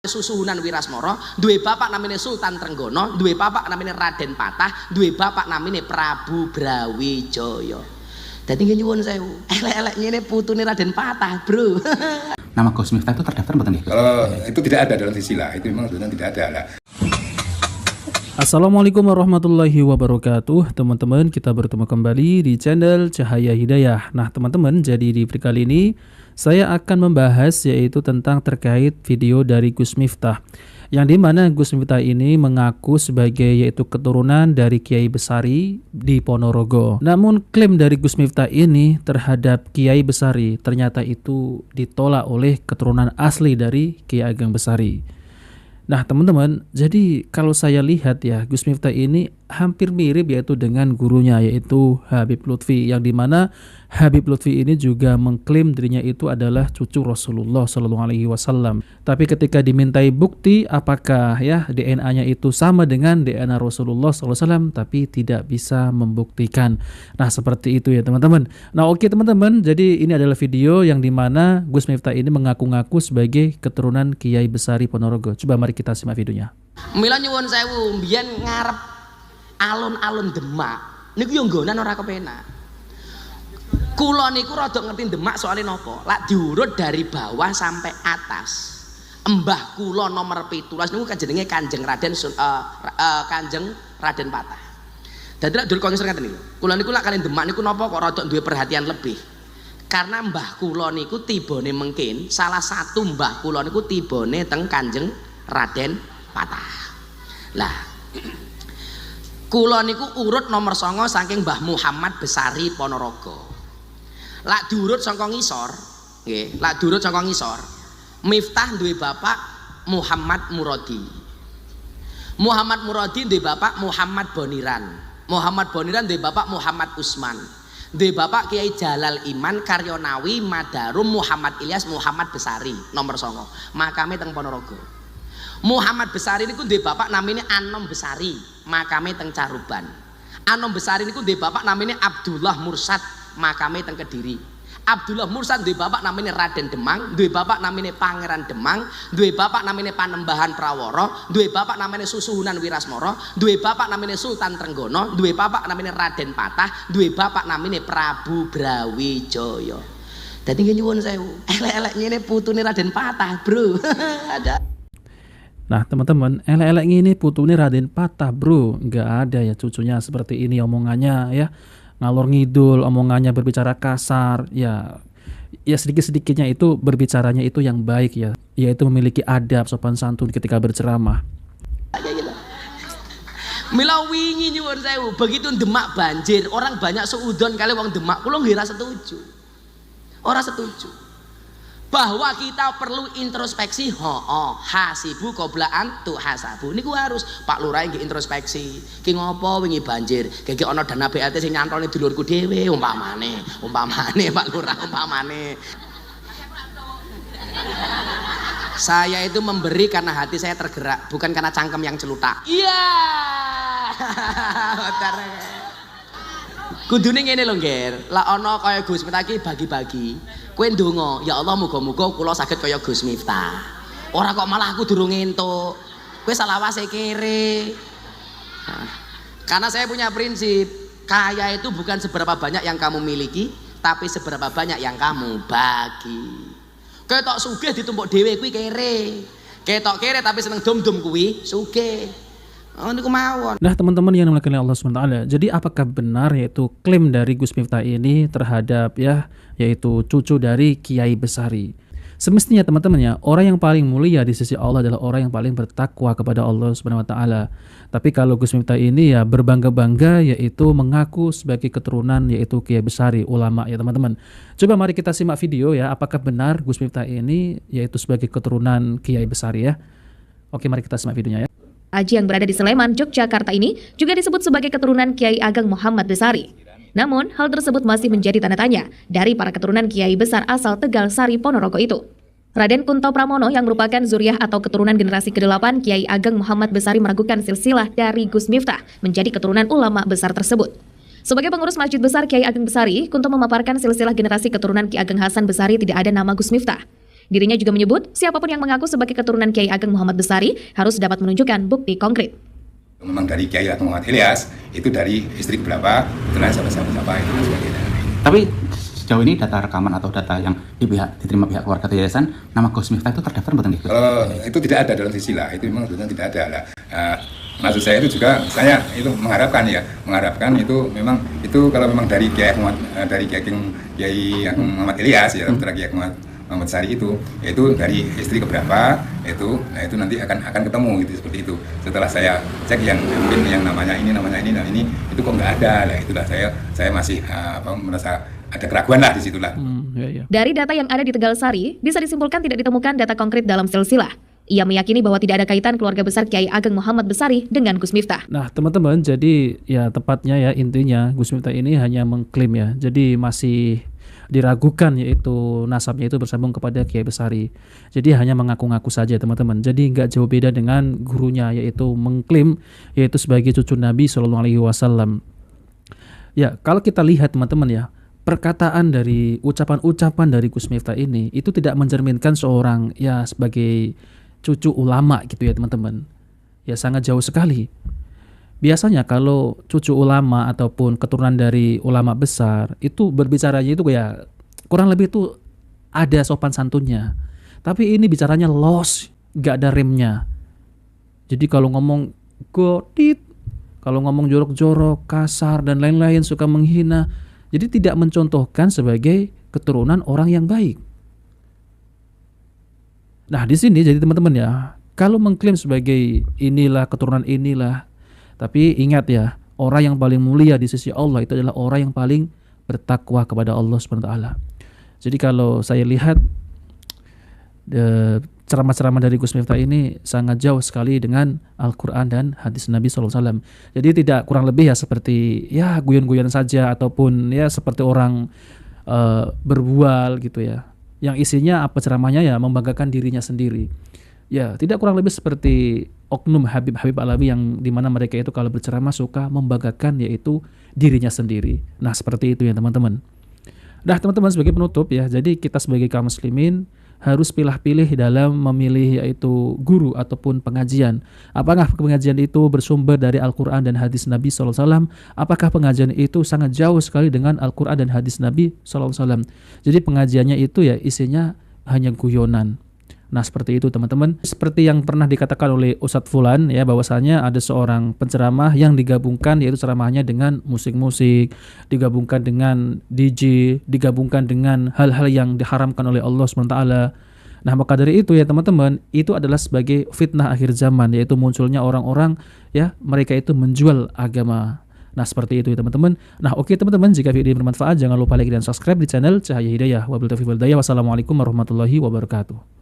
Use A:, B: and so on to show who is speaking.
A: Susuhunan Wirasmara, duwe bapak namanya Sultan Trenggono, duwe bapak namanya Raden Patah, duwe bapak namanya Prabu Brawijaya. Dadi nyuwun sewu, elek-elek ngene putune Raden Patah, Bro.
B: Nama Gus Miftah itu terdaftar betul nggih?
C: Itu tidak ada dalam silsilah, itu memang sebenarnya tidak ada lah.
D: Assalamualaikum warahmatullahi wabarakatuh. Teman-teman, kita bertemu kembali di channel Cahaya Hidayah. Nah teman-teman, jadi di video kali ini saya akan membahas yaitu tentang terkait video dari Gus Miftah, yang dimana Gus Miftah ini mengaku sebagai yaitu keturunan dari Kiai Besari di Ponorogo. Namun klaim dari Gus Miftah ini terhadap Kiai Besari ternyata itu ditolak oleh keturunan asli dari Kiai Ageng Besari. Nah teman-teman, jadi kalau saya lihat ya, Gus Miftah ini hampir mirip yaitu dengan gurunya yaitu Habib Lutfi, yang dimana Habib Lutfi ini juga mengklaim dirinya itu adalah cucu Rasulullah SAW. Tapi ketika dimintai bukti apakah ya DNA-nya itu sama dengan DNA Rasulullah SAW, tapi tidak bisa membuktikan. Nah seperti itu ya teman-teman. Nah oke teman-teman, jadi ini adalah video yang dimana Gus Miftah ini mengaku-ngaku sebagai keturunan Kiai Besari Ponorogo. Coba mari kita simak videonya.
A: Mila nyuwun sewu, mbiyen ngarep alun-alun Demak niku yo nggonan ora kepenak. Kula niku rada ngerti Demak soalnya napa? Lak diurut dari bawah sampai atas. Mbah kula nomor 17 niku jenenge Kanjeng Raden Patah. Dadi lak dur konser ngaten niku. Kula niku lak kalian Demak niku napa kok rada duwe perhatian lebih. Karena mbah kula niku tibane mengkin, salah satu mbah kula niku tibane teng Kanjeng Raden Patah. Lah kula niku urut nomor 9 saking Mbah Muhammad Besari Ponorogo. Lak diurut saka ngisor, nggih, lak diurut saka ngisor. Miftah duwe bapak Muhammad Muradi. Muhammad Muradi duwe bapak Muhammad Boniran. Muhammad Boniran duwe bapak Muhammad Usman. Duwe bapak Kiai Jalal Iman Karyonawi Madarum Muhammad Ilyas Muhammad Besari nomor 9. Makame teng Ponorogo. Muhammad Besari niku duwe bapak namanya Anom Besari, makame teng Caruban. Anom Besari niku duwe bapak namanya Abdullah Mursad, makame teng Kediri. Abdullah Mursad duwe bapak namanya Raden Demang, duwe bapak namanya Pangeran Demang, duwe bapak namanya Panembahan Praworo, duwe bapak namanya Susuhunan Wirasmara, duwe bapak namanya Sultan Trenggono, duwe bapak namanya Raden Patah, duwe bapak namanya Prabu Brawijaya. Dadi nyuwun sewu, elek-elek ngene putune Raden Patah, Bro. Ada.
D: Nah teman-teman, elek-elek ini putune Raden Patah, bro. Nggak ada ya cucunya seperti ini omongannya ya. Ngalor ngidul, omongannya berbicara kasar. Ya sedikit-sedikitnya itu berbicaranya itu yang baik ya. Yaitu memiliki adab sopan santun ketika berceramah.
A: Mila wingi nyuwun sewu, begitu Demak banjir, orang banyak seudon kali wong Demak, kula nggih ora setuju. Ora setuju. Bahwa kita perlu introspeksi, hasibu qoblaan tu hasabu. Niku harus Pak Lurah nggih introspeksi. Ki ngopo wingi banjir? Gege ana dana BLT sing nyantolne dulurku dhewe umpamane Pak Lurah umpamane. Saya itu memberi karena hati saya tergerak, bukan karena cangkem yang celutak. Iya. Kudune ngene lho, Nger. Lah ana kaya Gus Miftah iki bagi-bagi. Kowe ndonga, ya Allah muga-muga kula saged kaya Gus Miftah. Ora kok malah aku durung entuk. Kowe salawase kere. Nah, karena saya punya prinsip, kaya itu bukan seberapa banyak yang kamu miliki, tapi seberapa banyak yang kamu bagi. Ketok sugih ditumpuk dhewe kuwi kere. Ketok kere tapi seneng dum-dum kuwi sugih. Oh, niku mawon.
D: Nah teman-teman yang dimuliakan oleh Allah SWT, jadi apakah benar yaitu klaim dari Gus Miftah ini terhadap ya yaitu cucu dari Kiai Besari? Semestinya teman-teman ya, orang yang paling mulia di sisi Allah adalah orang yang paling bertakwa kepada Allah SWT. Tapi kalau Gus Miftah ini ya berbangga-bangga yaitu mengaku sebagai keturunan yaitu Kiai Besari, ulama ya teman-teman. Coba mari kita simak video ya, apakah benar Gus Miftah ini yaitu sebagai keturunan Kiai Besari ya. Oke, mari kita simak videonya ya.
E: Aji yang berada di Sleman, Yogyakarta ini juga disebut sebagai keturunan Kiai Ageng Muhammad Besari. Namun, hal tersebut masih menjadi tanda tanya dari para keturunan Kiai besar asal Tegal Sari Ponorogo itu. Raden Kunto Pramono yang merupakan zuriah atau keturunan generasi ke-8 Kiai Ageng Muhammad Besari meragukan silsilah dari Gus Miftah menjadi keturunan ulama besar tersebut. Sebagai pengurus Masjid Besar Kiai Ageng Besari, Kunto memaparkan silsilah generasi keturunan Ki Ageng Hasan Besari tidak ada nama Gus Miftah. Dirinya juga menyebut siapapun yang mengaku sebagai keturunan Kiai Ageng Muhammad Besari harus dapat menunjukkan bukti konkret.
C: Memang dari Kiai Ageng Muhammad Ilyas, itu dari istri berapa, keturunan siapa itu dan sebagainya.
B: Tapi sejauh ini data rekaman atau data yang diterima pihak keluarga atau yayasan, nama Gus Miftah itu terdaftar betul nggih, Gus?
C: Itu tidak ada dalam sisi lah, itu memang sebetulnya tidak ada lah. Maksud saya itu juga, saya itu mengharapkan itu memang itu kalau memang dari Kiai Ageng Muhammad Ilyas ya, putra Kiai Ageng Muhammad Besari itu dari istri keberapa itu nanti akan ketemu gitu, seperti itu. Setelah saya cek yang mungkin yang namanya ini itu kok nggak ada lah, itulah saya masih merasa ada keraguan lah di situlah.
E: Dari data yang ada di Tegalsari, bisa disimpulkan tidak ditemukan data konkret dalam silsilah. Ia meyakini bahwa tidak ada kaitan keluarga besar Kiai Ageng Muhammad Besari dengan Gus Miftah.
D: Nah teman-teman, jadi ya tepatnya ya intinya Gus Miftah ini hanya mengklaim ya, jadi masih diragukan yaitu nasabnya itu bersambung kepada Kiai Besari. Jadi hanya mengaku-ngaku saja teman-teman. Jadi nggak jauh beda dengan gurunya yaitu mengklaim yaitu sebagai cucu Nabi SAW. Ya kalau kita lihat teman-teman ya, perkataan dari ucapan-ucapan dari Gus Miftah ini itu tidak mencerminkan seorang ya sebagai cucu ulama gitu ya teman-teman. Ya sangat jauh sekali. Biasanya kalau cucu ulama ataupun keturunan dari ulama besar itu berbicaranya itu ya kurang lebih itu ada sopan santunnya. Tapi ini bicaranya los, gak ada remnya. Jadi kalau ngomong godit, kalau ngomong jorok-jorok, kasar dan lain-lain, suka menghina, jadi tidak mencontohkan sebagai keturunan orang yang baik. Nah di sini jadi teman-teman ya, kalau mengklaim sebagai inilah keturunan inilah, tapi ingat ya, orang yang paling mulia di sisi Allah itu adalah orang yang paling bertakwa kepada Allah SWT. Jadi kalau saya lihat ceramah-ceramah dari Gus Miftah ini sangat jauh sekali dengan Al-Quran dan hadis Nabi SAW. Jadi tidak kurang lebih ya seperti ya guyon-guyon saja ataupun ya seperti orang berbual gitu ya. Yang isinya apa ceramahnya ya membanggakan dirinya sendiri. Ya tidak kurang lebih seperti oknum Habib-Habib Alawi yang dimana mereka itu kalau berceramah suka membanggakan yaitu dirinya sendiri. Nah seperti itu ya teman-teman. Nah teman-teman sebagai penutup ya, jadi kita sebagai kaum muslimin harus pilih-pilih dalam memilih yaitu guru ataupun pengajian. Apakah pengajian itu bersumber dari Al-Quran dan hadis Nabi SAW? Apakah pengajian itu sangat jauh sekali dengan Al-Quran dan hadis Nabi SAW? Jadi pengajiannya itu ya isinya hanya guyonan. Nah seperti itu teman-teman. Seperti yang pernah dikatakan oleh Ustadz Fulan ya, bahwasanya ada seorang penceramah yang digabungkan yaitu ceramahnya dengan musik-musik, digabungkan dengan DJ, digabungkan dengan hal-hal yang diharamkan oleh Allah SWT. Nah maka dari itu ya teman-teman, itu adalah sebagai fitnah akhir zaman, yaitu munculnya orang-orang ya mereka itu menjual agama. Nah seperti itu ya teman-teman. Nah oke teman-teman, jika video ini bermanfaat jangan lupa like dan subscribe di channel Cahaya Hidayah. Wabillahi taufiq wal hidayah. Wassalamualaikum warahmatullahi wabarakatuh.